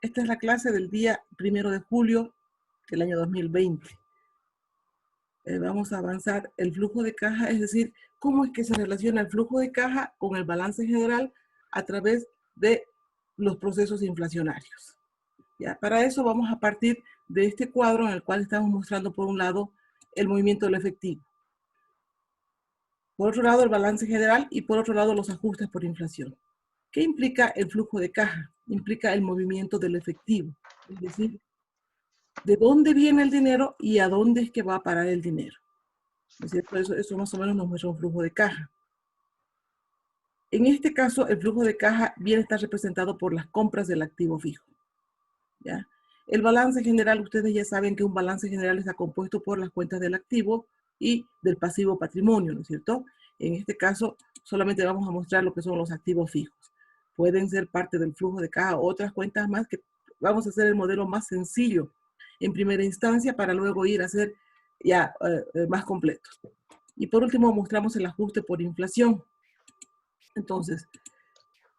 Esta es la clase del día 1 de julio del año 2020. Vamos a avanzar el flujo de caja, es decir, cómo es que se relaciona el flujo de caja con el balance general a través de los procesos inflacionarios. ¿Ya? Para eso vamos a partir de este cuadro en el cual estamos mostrando por un lado el movimiento del efectivo, por otro lado el balance general y por otro lado los ajustes por inflación. ¿Qué implica el flujo de caja? Implica el movimiento del efectivo, es decir, de dónde viene el dinero y a dónde es que va a parar el dinero. ¿No es cierto? Eso más o menos nos muestra un flujo de caja. En este caso, el flujo de caja viene a estar representado por las compras del activo fijo. ¿Ya? El balance general, ustedes ya saben que un balance general está compuesto por las cuentas del activo y del pasivo patrimonio, ¿no es cierto? En este caso, solamente vamos a mostrar lo que son los activos fijos. Pueden ser parte del flujo de caja otras cuentas más que vamos a hacer el modelo más sencillo en primera instancia para luego ir a hacer ya más completos. Y por último mostramos el ajuste por inflación. Entonces,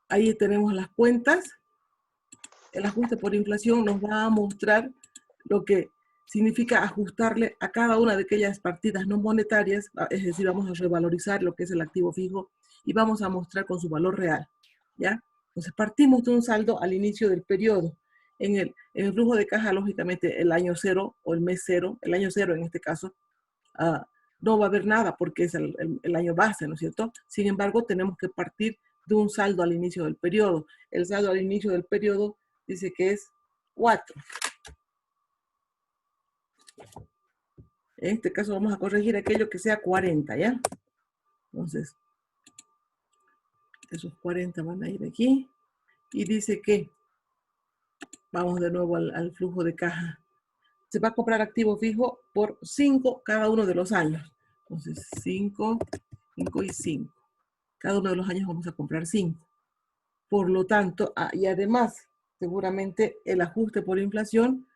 ahí tenemos las cuentas. El ajuste por inflación nos va a mostrar lo que significa ajustarle a cada una de aquellas partidas no monetarias, es decir, vamos a revalorizar lo que es el activo fijo y vamos a mostrar con su valor real, ¿ya? Entonces partimos de un saldo al inicio del periodo. En el flujo de caja, lógicamente, el año cero o el mes cero, el año cero en este caso, no va a haber nada porque es el año base, ¿no es cierto? Sin embargo, tenemos que partir de un saldo al inicio del periodo. El saldo al inicio del periodo dice que es 4. En este caso vamos a corregir aquello que sea 40, ¿ya? Entonces, esos 40 van a ir aquí. Y dice que, vamos de nuevo al flujo de caja. Se va a comprar activo fijo por 5 cada uno de los años. Entonces, 5, 5 y 5. Cada uno de los años vamos a comprar 5. Por lo tanto, y además, seguramente el ajuste por inflación,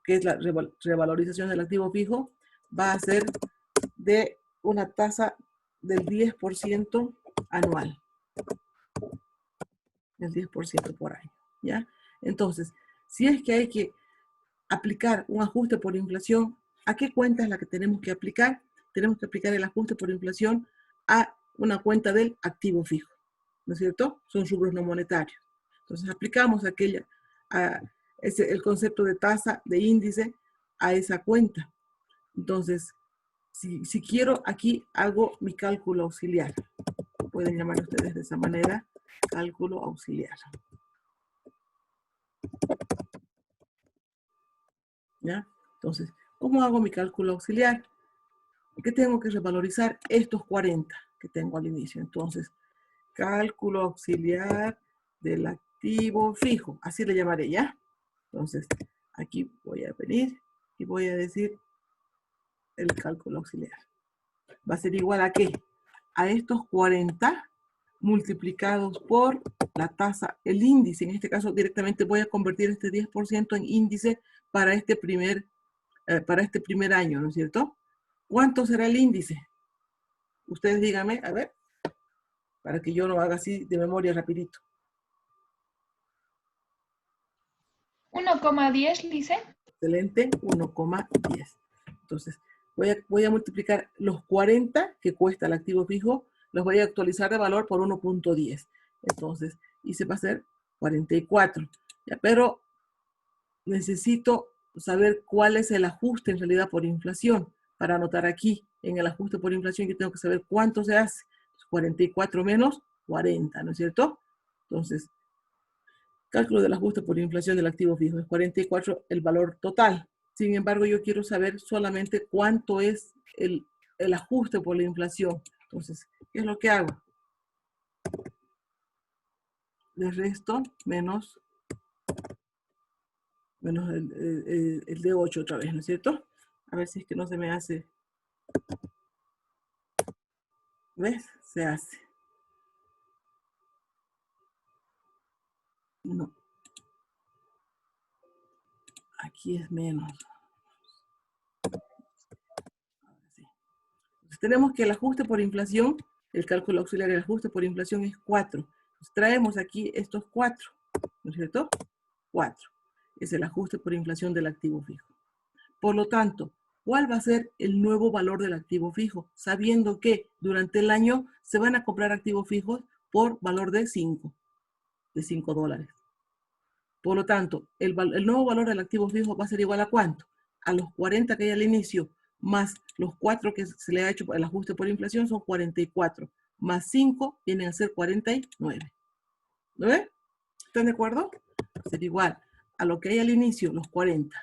que es la revalorización del activo fijo, va a ser de una tasa del 10% anual. Del 10% por año, ¿ya? Entonces, si es que hay que aplicar un ajuste por inflación, ¿a qué cuenta es la que tenemos que aplicar? Tenemos que aplicar el ajuste por inflación a una cuenta del activo fijo, ¿no es cierto? Son rubros no monetarios. Entonces aplicamos el concepto de tasa, de índice, a esa cuenta. Entonces, si quiero, aquí hago mi cálculo auxiliar. Pueden llamar ustedes de esa manera, cálculo auxiliar. ¿Ya? Entonces, ¿cómo hago mi cálculo auxiliar? ¿Qué tengo que revalorizar? Estos 40 que tengo al inicio. Entonces, cálculo auxiliar del activo fijo. Así le llamaré, ¿ya? Entonces, aquí voy a venir y voy a decir el cálculo auxiliar. Va a ser igual a ¿qué? A estos 40 multiplicados por la tasa, el índice. En este caso, directamente voy a convertir este 10% en índice para este primer año, ¿no es cierto? ¿Cuánto será el índice? Ustedes díganme, a ver, para que yo lo haga así de memoria rapidito. 1,10, Lice. Excelente, 1,10. Entonces, voy a multiplicar los 40 que cuesta el activo fijo, los voy a actualizar de valor por 1,10. Entonces, y se va a hacer 44. ¿Ya? Pero necesito saber cuál es el ajuste en realidad por inflación. Para anotar aquí, en el ajuste por inflación, yo tengo que saber cuánto se hace. 44 menos 40, ¿no es cierto? Entonces, cálculo del ajuste por inflación del activo fijo es 44 el valor total. Sin embargo, yo quiero saber solamente cuánto es el ajuste por la inflación. Entonces, ¿qué es lo que hago? Le resto menos el de 8 otra vez, ¿no es cierto? A ver si es que no se me hace. ¿Ves? Se hace. No. Aquí es menos. Ahora sí. Entonces, tenemos que el ajuste por inflación, el cálculo auxiliar del ajuste por inflación es 4. Entonces, traemos aquí estos 4, ¿no es cierto? 4. Es el ajuste por inflación del activo fijo. Por lo tanto, ¿cuál va a ser el nuevo valor del activo fijo? Sabiendo que durante el año se van a comprar activos fijos por valor de 5 dólares. Por lo tanto, el nuevo valor del activo fijo va a ser igual a ¿cuánto? A los 40 que hay al inicio, más los 4 que se le ha hecho el ajuste por inflación, son 44. Más 5 vienen a ser 49. ¿Lo ven? ¿Están de acuerdo? Va a ser igual a lo que hay al inicio, los 40,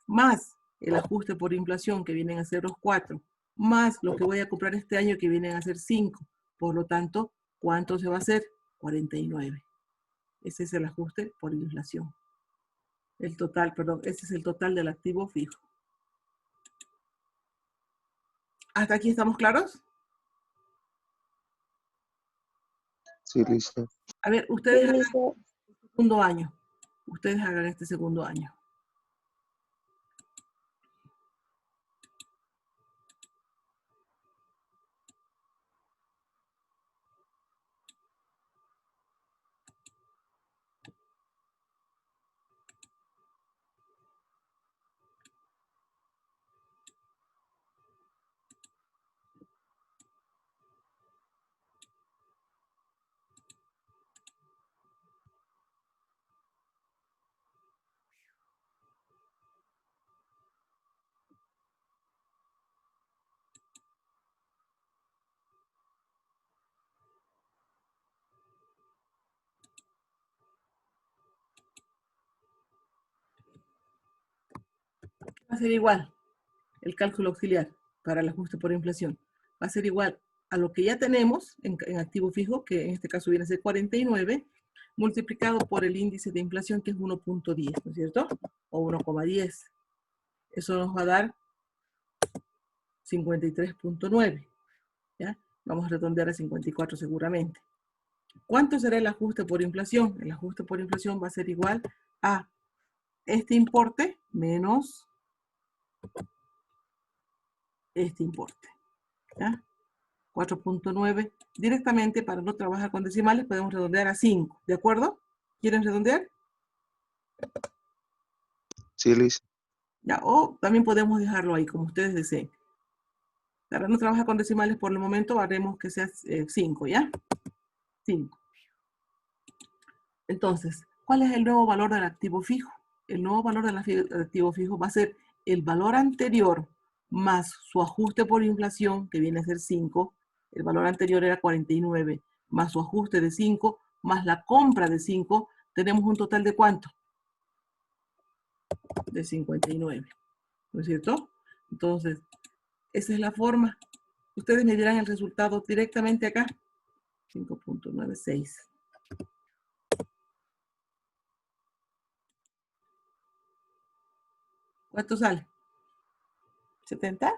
más el ajuste por inflación, que vienen a ser los 4, más lo que voy a comprar este año, que vienen a ser 5. Por lo tanto, ¿cuánto se va a hacer? 49. Ese es el ajuste por inflación. El total, perdón, este es el total del activo fijo. ¿Hasta aquí estamos claros? Sí, listo. A ver, ustedes hagan este segundo año. Ustedes hagan este segundo año. Va a ser igual el cálculo auxiliar para el ajuste por inflación. Va a ser igual a lo que ya tenemos en activo fijo, que en este caso viene a ser 49, multiplicado por el índice de inflación, que es 1.10, ¿no es cierto? O 1,10. Eso nos va a dar 53.9. ¿Ya? Vamos a redondear a 54 seguramente. ¿Cuánto será el ajuste por inflación? El ajuste por inflación va a ser igual a este importe menos este importe. ¿Ya? 4.9. Directamente, para no trabajar con decimales, podemos redondear a 5. ¿De acuerdo? ¿Quieren redondear? Sí, listo. Ya, o también podemos dejarlo ahí, como ustedes deseen. Para no trabajar con decimales por el momento, haremos que sea 5, ¿ya? 5. Entonces, ¿cuál es el nuevo valor del activo fijo? El nuevo valor del activo fijo va a ser el valor anterior más su ajuste por inflación, que viene a ser 5. El valor anterior era 49, más su ajuste de 5, más la compra de 5. Tenemos un total de ¿cuánto? De 59. ¿No es cierto? Entonces, esa es la forma. Ustedes me dirán el resultado directamente acá. 5.96. ¿Cuánto sale? ¿70?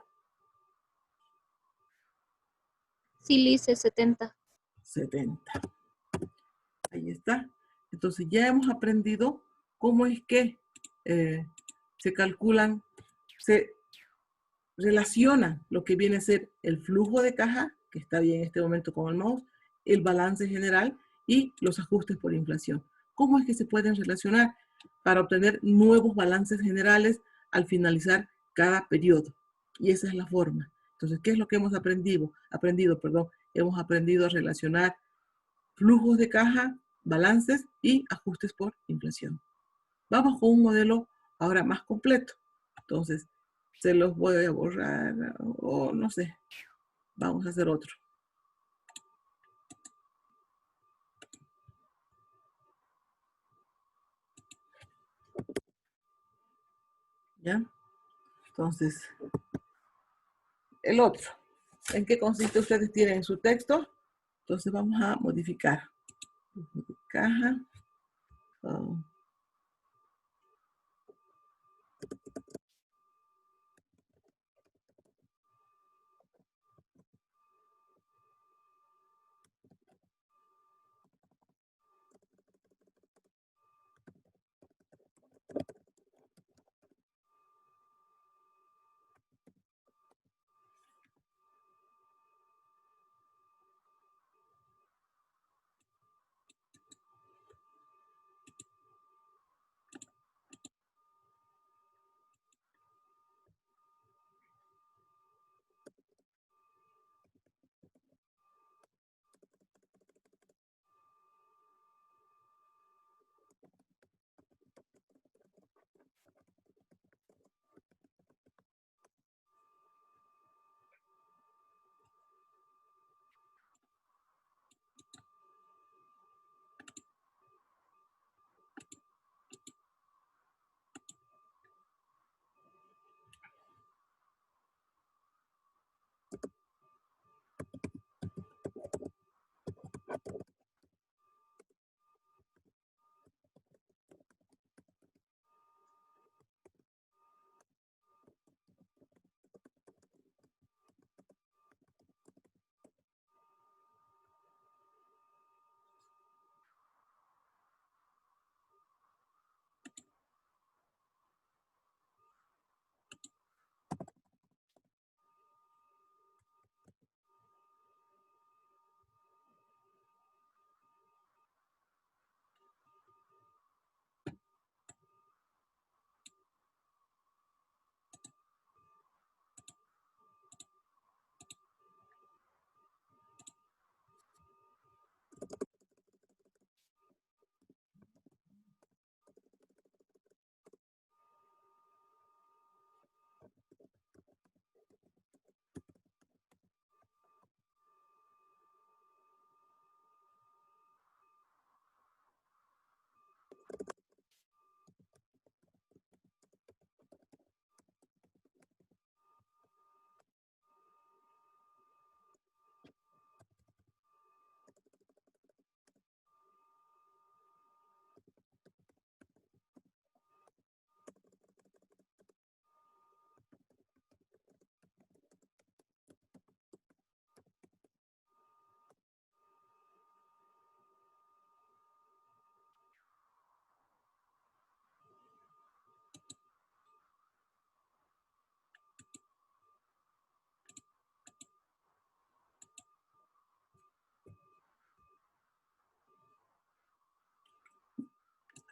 Sí, Lice, 70. 70. Ahí está. Entonces ya hemos aprendido cómo es que se calculan, se relaciona lo que viene a ser el flujo de caja, que está bien en este momento con el mouse, el balance general y los ajustes por inflación. ¿Cómo es que se pueden relacionar para obtener nuevos balances generales al finalizar cada periodo? Y esa es la forma. Entonces, ¿qué es lo que hemos aprendido? Hemos aprendido a relacionar flujos de caja, balances y ajustes por inflación. Vamos con un modelo ahora más completo. Entonces, se los voy a borrar o no sé. Vamos a hacer otro. ¿Ya? Entonces, el otro. ¿En qué consiste? Ustedes tienen su texto. Entonces vamos a modificar. Caja.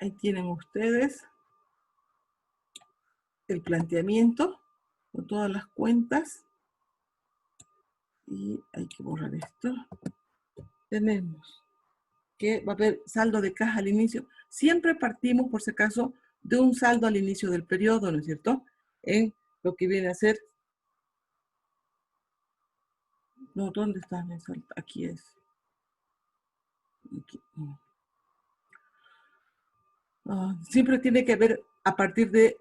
Ahí tienen ustedes el planteamiento con todas las cuentas. Y hay que borrar esto. Tenemos que va a haber saldo de caja al inicio. Siempre partimos, por si acaso, de un saldo al inicio del periodo, ¿no es cierto? En lo que viene a ser... No, ¿dónde está? Aquí es. Aquí. Siempre tiene que haber a partir de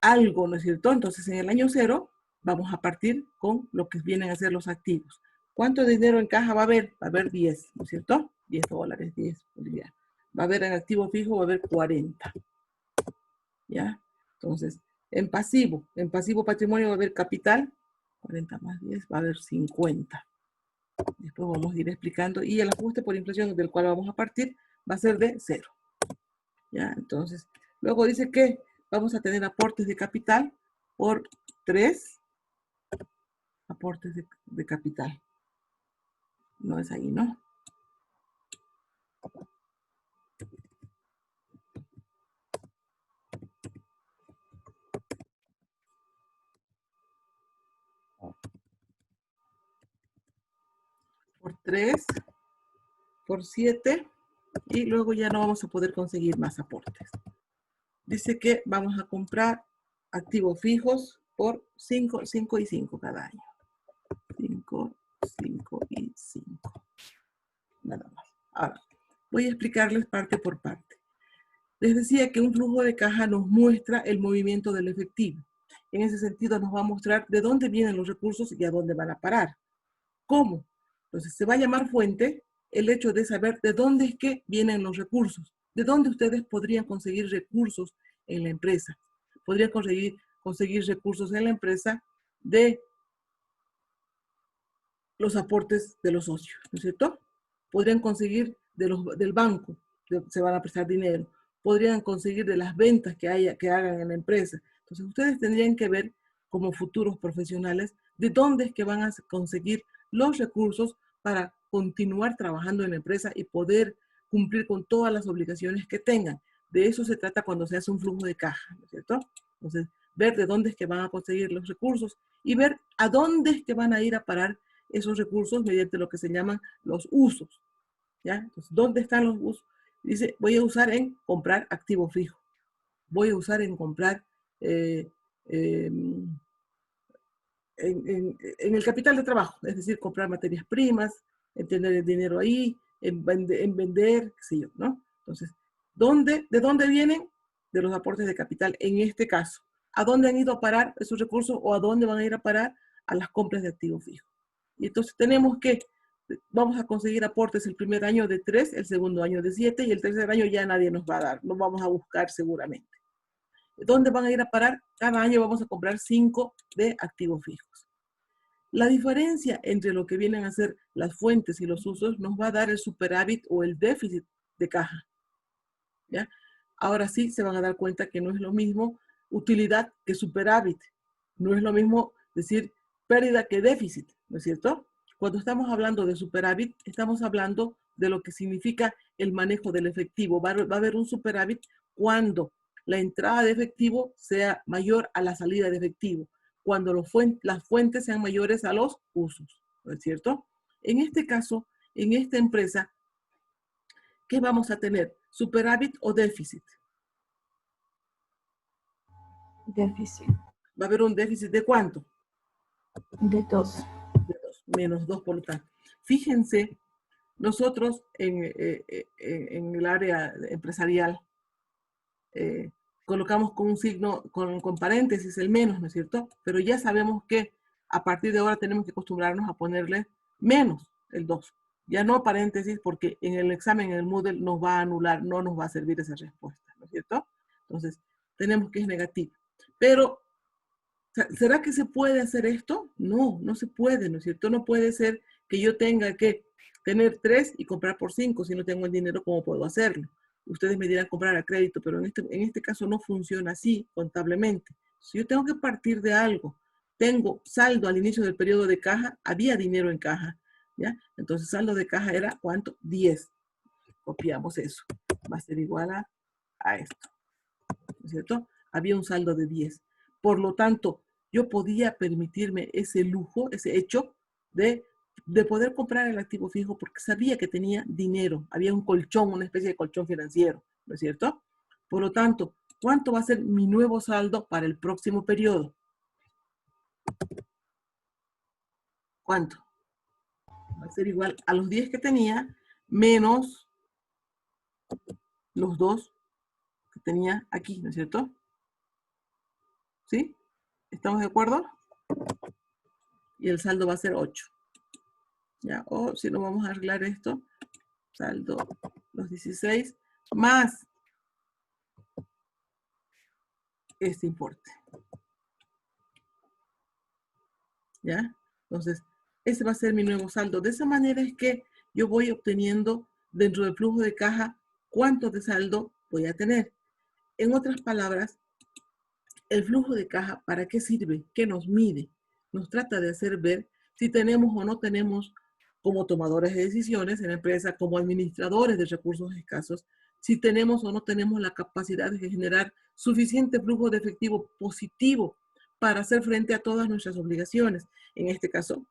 algo, ¿no es cierto? Entonces, en el año 0 vamos a partir con lo que vienen a ser los activos. ¿Cuánto dinero en caja va a haber? Va a haber 10, ¿no es cierto? 10 dólares, 10 bolivianos. Va a haber en activo fijo, va a haber 40. ¿Ya? Entonces, en pasivo patrimonio va a haber capital, 40 más 10, va a haber 50. Después vamos a ir explicando. Y el ajuste por inflación del cual vamos a partir va a ser de 0. ¿Ya? Entonces, luego dice que vamos a tener aportes de capital por 3 aportes de capital. No es ahí, ¿no? Por 3, por 7, y luego ya no vamos a poder conseguir más aportes. Dice que vamos a comprar activos fijos por 5, 5 y 5 cada año. 5, 5 y 5. Nada más. Ahora, voy a explicarles parte por parte. Les decía que un flujo de caja nos muestra el movimiento del efectivo. En ese sentido nos va a mostrar de dónde vienen los recursos y a dónde van a parar. ¿Cómo? Entonces se va a llamar fuente el hecho de saber de dónde es que vienen los recursos, de dónde ustedes podrían conseguir recursos en la empresa. Podrían conseguir recursos en la empresa de los aportes de los socios, ¿no es cierto? Podrían conseguir del banco, se van a prestar dinero. Podrían conseguir de las ventas que hagan en la empresa. Entonces ustedes tendrían que ver como futuros profesionales de dónde es que van a conseguir los recursos para continuar trabajando en la empresa y poder cumplir con todas las obligaciones que tengan. De eso se trata cuando se hace un flujo de caja, ¿no es cierto? Entonces, ver de dónde es que van a conseguir los recursos y ver a dónde es que van a ir a parar esos recursos mediante lo que se llaman los usos. ¿Ya? Entonces, ¿dónde están los usos? Dice, voy a usar en comprar activo fijo. Voy a usar en comprar en el capital de trabajo, es decir, comprar materias primas, en tener el dinero ahí, en vender, qué sé yo, ¿no? Entonces, ¿de dónde vienen? De los aportes de capital, en este caso. ¿A dónde han ido a parar esos recursos o a dónde van a ir a parar? A las compras de activo fijo. Y entonces tenemos que, vamos a conseguir aportes el primer año de 3, el segundo año de 7 y el tercer año ya nadie nos va a dar, nos vamos a buscar seguramente. ¿Dónde van a ir a parar? Cada año vamos a comprar 5 de activos fijos. La diferencia entre lo que vienen a ser las fuentes y los usos nos va a dar el superávit o el déficit de caja. ¿Ya? Ahora sí se van a dar cuenta que no es lo mismo utilidad que superávit. No es lo mismo decir pérdida que déficit, ¿no es cierto? Cuando estamos hablando de superávit, estamos hablando de lo que significa el manejo del efectivo. Va a haber un superávit cuando la entrada de efectivo sea mayor a la salida de efectivo, cuando las fuentes sean mayores a los usos, ¿no es cierto? En este caso, en esta empresa, ¿qué vamos a tener? ¿Superávit o déficit? Déficit. Va a haber un déficit ¿de cuánto? De 2. De 2, menos 2 por lo tanto. Fíjense, nosotros en el área empresarial colocamos con un signo, con paréntesis el menos, ¿no es cierto? Pero ya sabemos que a partir de ahora tenemos que acostumbrarnos a ponerle menos el 2. Ya no paréntesis porque en el examen, en el Moodle, nos va a anular, no nos va a servir esa respuesta, ¿no es cierto? Entonces, tenemos que es negativo. Pero, ¿será que se puede hacer esto? No, no se puede, ¿no es cierto? No puede ser que yo tenga que tener 3 y comprar por 5 si no tengo el dinero, ¿cómo puedo hacerlo? Ustedes me dirán comprar a crédito, pero en este caso no funciona así contablemente. Si yo tengo que partir de algo, tengo saldo al inicio del periodo de caja, había dinero en caja, ¿ya? Entonces saldo de caja era, ¿cuánto? 10. Copiamos eso. Va a ser igual a a esto, ¿no es cierto? Había un saldo de 10. Por lo tanto, yo podía permitirme ese lujo, ese hecho de poder comprar el activo fijo porque sabía que tenía dinero, había un colchón, una especie de colchón financiero, ¿no es cierto? Por lo tanto, ¿cuánto va a ser mi nuevo saldo para el próximo periodo? ¿Cuánto? Va a ser igual a los 10 que tenía menos los 2 que tenía aquí, ¿no es cierto? ¿Sí? ¿Estamos de acuerdo? Y el saldo va a ser 8. ¿Ya? O si no, vamos a arreglar esto. Saldo los 16 más este importe. ¿Ya? Entonces, ese va a ser mi nuevo saldo. De esa manera es que yo voy obteniendo dentro del flujo de caja cuánto de saldo voy a tener. En otras palabras, el flujo de caja, ¿para qué sirve? ¿Qué nos mide? Nos trata de hacer ver si tenemos o no tenemos, como tomadores de decisiones en la empresa, como administradores de recursos escasos, si tenemos o no tenemos la capacidad de generar suficiente flujo de efectivo positivo para hacer frente a todas nuestras obligaciones. En este caso,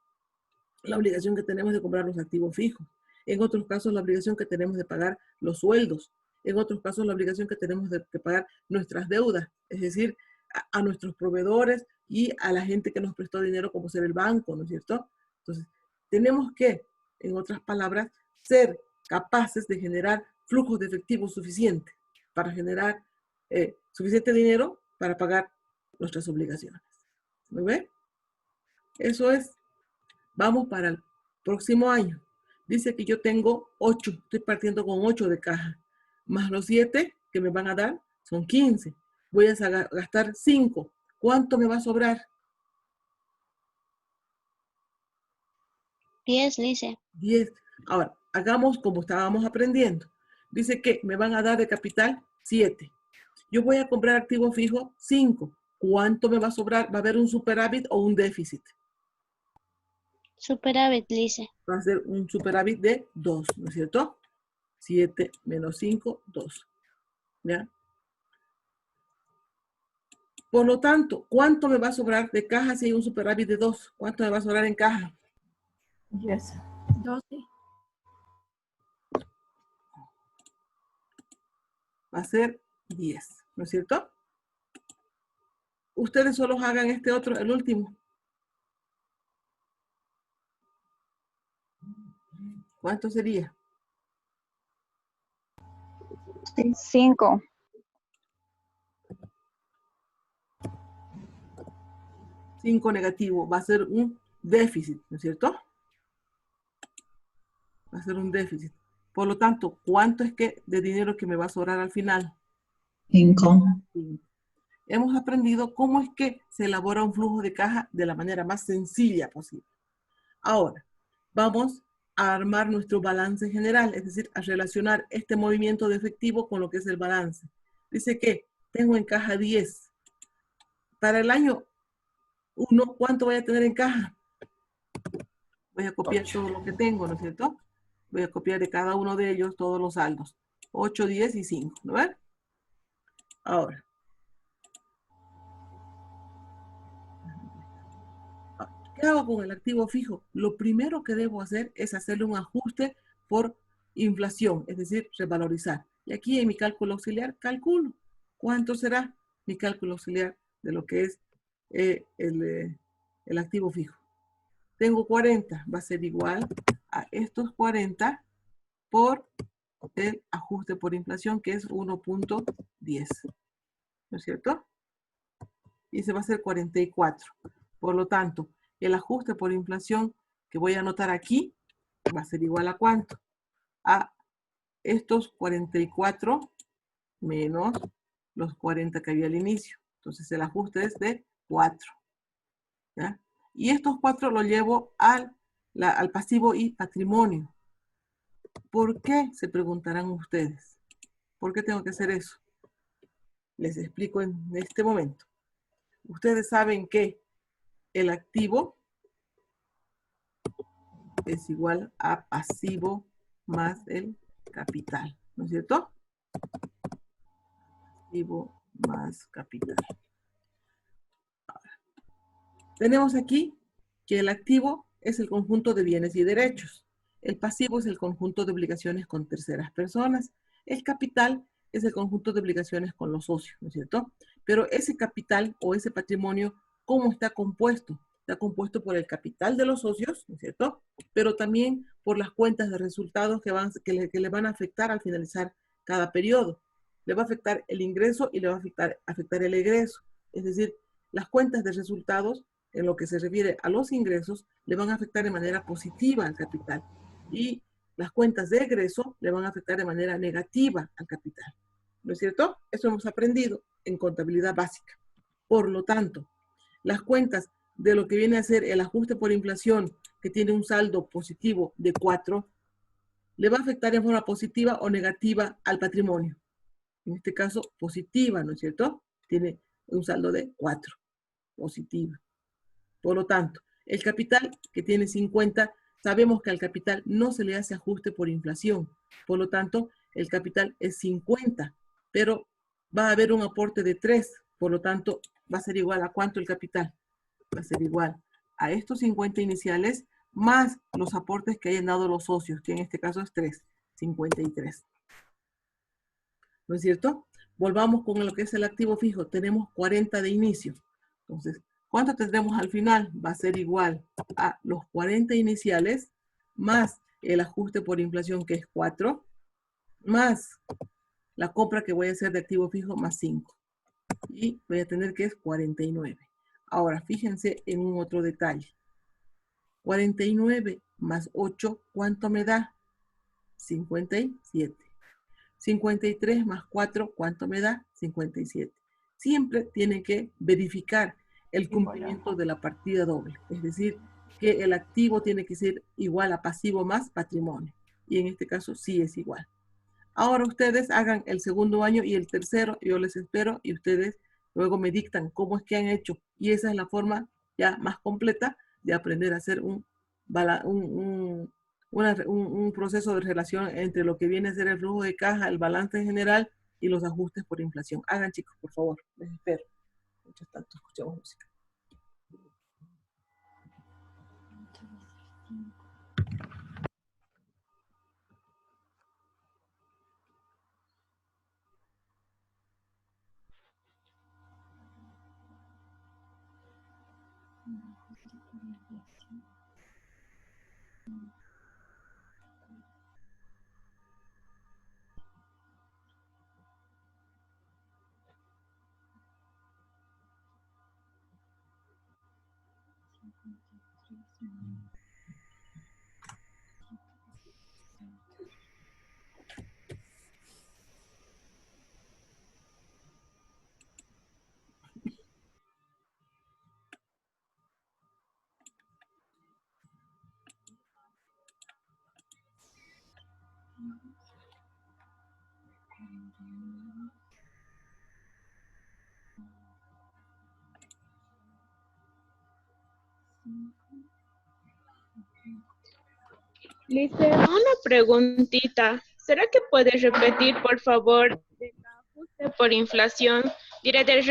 la obligación que tenemos de comprar los activos fijos. En otros casos, la obligación que tenemos de pagar los sueldos. En otros casos, la obligación que tenemos de pagar nuestras deudas, es decir, a nuestros proveedores y a la gente que nos prestó dinero, como ser el banco, ¿no es cierto? Entonces, tenemos que, en otras palabras, ser capaces de generar flujos de efectivo suficiente para generar suficiente dinero para pagar nuestras obligaciones. ¿Me ve? Eso es. Vamos para el próximo año. Dice que yo tengo 8, estoy partiendo con 8 de caja, más los 7 que me van a dar son 15. Voy a gastar 5. ¿Cuánto me va a sobrar? 10, dice. 10. Ahora, hagamos como estábamos aprendiendo. Dice que me van a dar de capital 7. Yo voy a comprar activo fijo 5. ¿Cuánto me va a sobrar? ¿Va a haber un superávit o un déficit? Superávit, dice. Va a ser un superávit de 2, ¿no es cierto? 7 menos 5, 2. ¿Ya? Por lo tanto, ¿cuánto me va a sobrar de caja si hay un superávit de 2? ¿Cuánto me va a sobrar en caja? 10. 12. Va a ser 10, ¿no es cierto? Ustedes solo hagan este otro, el último. ¿Cuánto sería? 5. 5 negativo. Va a ser un déficit, ¿no es cierto? Va a ser un déficit. Por lo tanto, ¿cuánto es que de dinero que me va a sobrar al final? 5. 5. Hemos aprendido cómo es que se elabora un flujo de caja de la manera más sencilla posible. Ahora, vamos a armar nuestro balance general, es decir, a relacionar este movimiento de efectivo con lo que es el balance. Dice que tengo en caja 10. Para el año 1, ¿cuánto voy a tener en caja? Voy a copiar 8. todo lo que tengo, ¿no es cierto? Voy a copiar de cada uno de ellos todos los saldos. 8, 10 y 5, ¿no ven? Ahora. ¿Qué hago con el activo fijo? Lo primero que debo hacer es hacerle un ajuste por inflación, es decir, revalorizar. Y aquí en mi cálculo auxiliar calculo cuánto será mi cálculo auxiliar de lo que es el activo fijo. Tengo 40, va a ser igual a estos 40 por el ajuste por inflación, que es 1.10. ¿No es cierto? Y ese va a ser 44. Por lo tanto, el ajuste por inflación que voy a anotar aquí va a ser igual a ¿cuánto? A estos 44 menos los 40 que había al inicio. Entonces el ajuste es de 4. ¿Ya? Y estos 4 los llevo al pasivo y patrimonio. ¿Por qué? Se preguntarán ustedes. ¿Por qué tengo que hacer eso? Les explico en este momento. Ustedes saben que el activo es igual a pasivo más el capital, ¿no es cierto? activo más capital. Ahora, tenemos aquí que el activo es el conjunto de bienes y derechos. El pasivo es el conjunto de obligaciones con terceras personas. El capital es el conjunto de obligaciones con los socios, ¿no es cierto? Pero ese capital o ese patrimonio, ¿cómo está compuesto? Está compuesto por el capital de los socios, ¿no es cierto? Pero también por las cuentas de resultados que le van a afectar al finalizar cada periodo. Le va a afectar el ingreso y le va a afectar el egreso. Es decir, las cuentas de resultados, en lo que se refiere a los ingresos, le van a afectar de manera positiva al capital. Y las cuentas de egreso le van a afectar de manera negativa al capital. ¿No es cierto? Eso hemos aprendido en contabilidad básica. Por lo tanto, las cuentas de lo que viene a ser el ajuste por inflación, que tiene un saldo positivo de 4, le va a afectar en forma positiva o negativa al patrimonio. En este caso, positiva, ¿no es cierto? Tiene un saldo de 4, positiva. Por lo tanto, el capital que tiene 50, sabemos que al capital no se le hace ajuste por inflación. Por lo tanto, el capital es 50, pero va a haber un aporte de 3. Por lo tanto, va a ser igual a ¿cuánto el capital? Va a ser igual a estos 50 iniciales más los aportes que hayan dado los socios, que en este caso es 3, 53. ¿No es cierto? Volvamos con lo que es el activo fijo. Tenemos 40 de inicio. Entonces, ¿cuánto tendremos al final? Va a ser igual a los 40 iniciales más el ajuste por inflación, que es 4, más la compra que voy a hacer de activo fijo, más 5. Y voy a tener que es 49. Ahora, fíjense en un otro detalle. 49 más 8, ¿cuánto me da? 57. 53 más 4, ¿cuánto me da? 57. Siempre tienen que verificar el cumplimiento de la partida doble. Es decir, que el activo tiene que ser igual a pasivo más patrimonio. Y en este caso sí es igual. Ahora ustedes hagan el segundo año y el tercero. Yo les espero y ustedes luego me dictan cómo es que han hecho. Y esa es la forma ya más completa de aprender a hacer un proceso de relación entre lo que viene a ser el flujo de caja, el balance general y los ajustes por inflación. Hagan, chicos, por favor. Les espero. Mientras tanto, escuchamos música. Lice, una preguntita. ¿Será que puedes repetir, por favor, el ajuste por inflación, diré de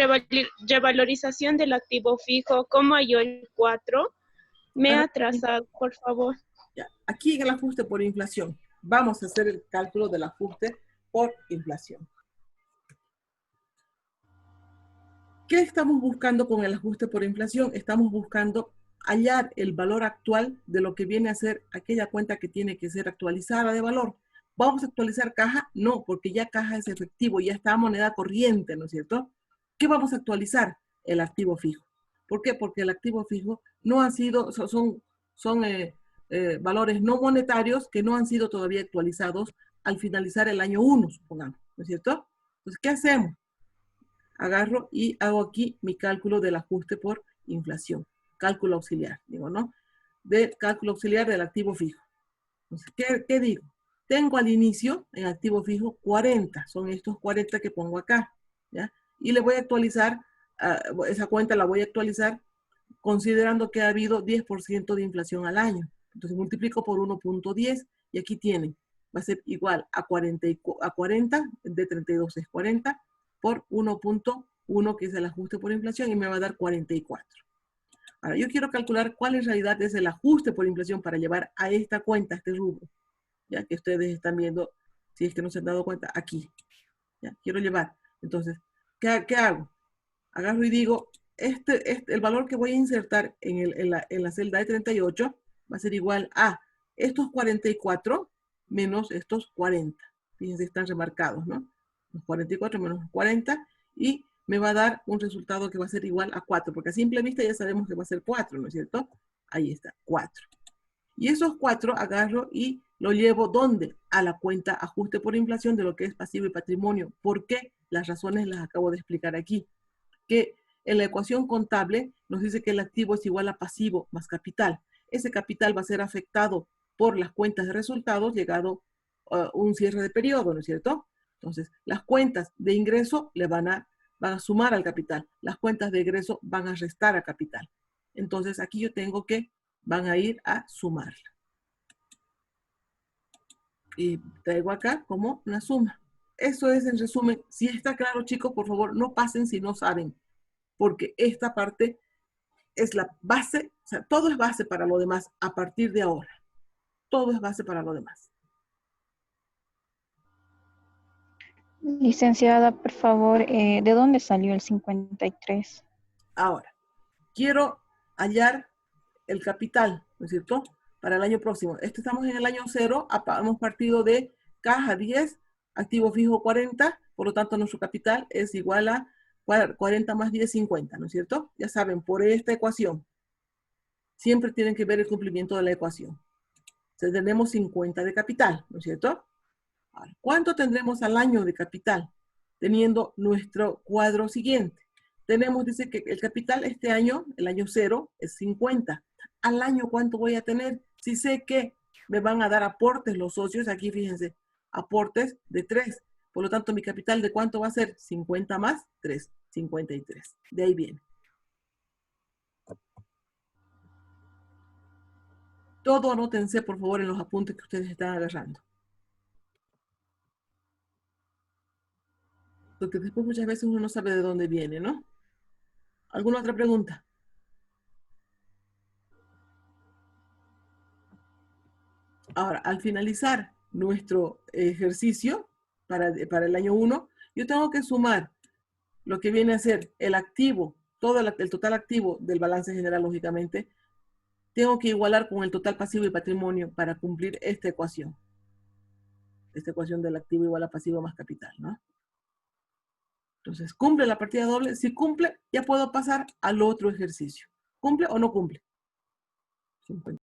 revalorización del activo fijo, cómo halló el 4? Me he atrasado, por favor. Ya. Aquí en el ajuste por inflación, vamos a hacer el cálculo del ajuste por inflación. ¿Qué estamos buscando con el ajuste por inflación? Estamos buscando hallar el valor actual de lo que viene a ser aquella cuenta que tiene que ser actualizada de valor. ¿Vamos a actualizar caja? No, porque ya caja es efectivo, ya está moneda corriente, ¿no es cierto? ¿Qué vamos a actualizar? El activo fijo. ¿Por qué? Porque el activo fijo no ha sido, son valores no monetarios que no han sido todavía actualizados al finalizar el año 1, supongamos, ¿no es cierto? Entonces, ¿qué hacemos? Agarro y hago aquí mi cálculo del ajuste por inflación. Cálculo auxiliar, digo, ¿no? De cálculo auxiliar del activo fijo. Entonces, ¿qué digo? Tengo al inicio, en activo fijo, 40. Son estos 40 que pongo acá, ¿ya? Y le voy a actualizar, esa cuenta la voy a actualizar considerando que ha habido 10% de inflación al año. Entonces, multiplico por 1.10 y aquí tienen. Va a ser igual a 40, de 32 es 40, por 1.1, que es el ajuste por inflación, y me va a dar 44. Ahora, yo quiero calcular cuál en realidad es el ajuste por inflación para llevar a esta cuenta, a este rubro, ya que ustedes están viendo, si es que no se han dado cuenta, aquí. ¿Ya? Quiero llevar. Entonces, ¿qué hago? Agarro y digo, el valor que voy a insertar en la celda de 38 va a ser igual a estos 44 menos estos 40. Fíjense, están remarcados, ¿no? Los 44 menos los 40, y me va a dar un resultado que va a ser igual a 4, porque a simple vista ya sabemos que va a ser 4, ¿no es cierto? Ahí está, 4. Y esos 4 agarro y lo llevo, ¿dónde? A la cuenta ajuste por inflación de lo que es pasivo y patrimonio. ¿Por qué? Las razones las acabo de explicar aquí. Que en la ecuación contable nos dice que el activo es igual a pasivo más capital. Ese capital va a ser afectado por las cuentas de resultados llegado un cierre de periodo, ¿no es cierto? Entonces, las cuentas de ingreso le van a sumar al capital. Las cuentas de egreso van a restar al capital. Entonces, aquí yo tengo que van a ir a sumarla. Y traigo acá como una suma. Eso es en resumen. Si está claro, chicos, por favor, no pasen si no saben. Porque esta parte es la base, o sea, todo es base para lo demás a partir de ahora. Todo es base para lo demás. Licenciada, por favor, ¿de dónde salió el 53? Ahora, quiero hallar el capital, ¿no es cierto? Para el año próximo. Estamos en el año 0, hemos partido de caja 10, activo fijo 40, por lo tanto nuestro capital es igual a 40 más 10, 50, ¿no es cierto? Ya saben, por esta ecuación. Siempre tienen que ver el cumplimiento de la ecuación. Entonces tenemos 50 de capital, ¿no es cierto? Ahora, ¿cuánto tendremos al año de capital? Teniendo nuestro cuadro siguiente. Tenemos, dice que el capital este año, el año 0, es 50. Al año, ¿cuánto voy a tener? Si sé que me van a dar aportes los socios, aquí fíjense, aportes de 3. Por lo tanto, mi capital, ¿de cuánto va a ser? 50 más 3, 53. De ahí viene. Todo anótense, por favor, en los apuntes que ustedes están agarrando. Porque después muchas veces uno no sabe de dónde viene, ¿no? ¿Alguna otra pregunta? Ahora, al finalizar nuestro ejercicio para el año 1, yo tengo que sumar lo que viene a ser el activo, todo el total activo del balance general, lógicamente. Tengo que igualar con el total pasivo y patrimonio para cumplir esta ecuación. Esta ecuación del activo igual a pasivo más capital, ¿no? Entonces, ¿cumple la partida doble? Si cumple, ya puedo pasar al otro ejercicio. ¿Cumple o no cumple? 50.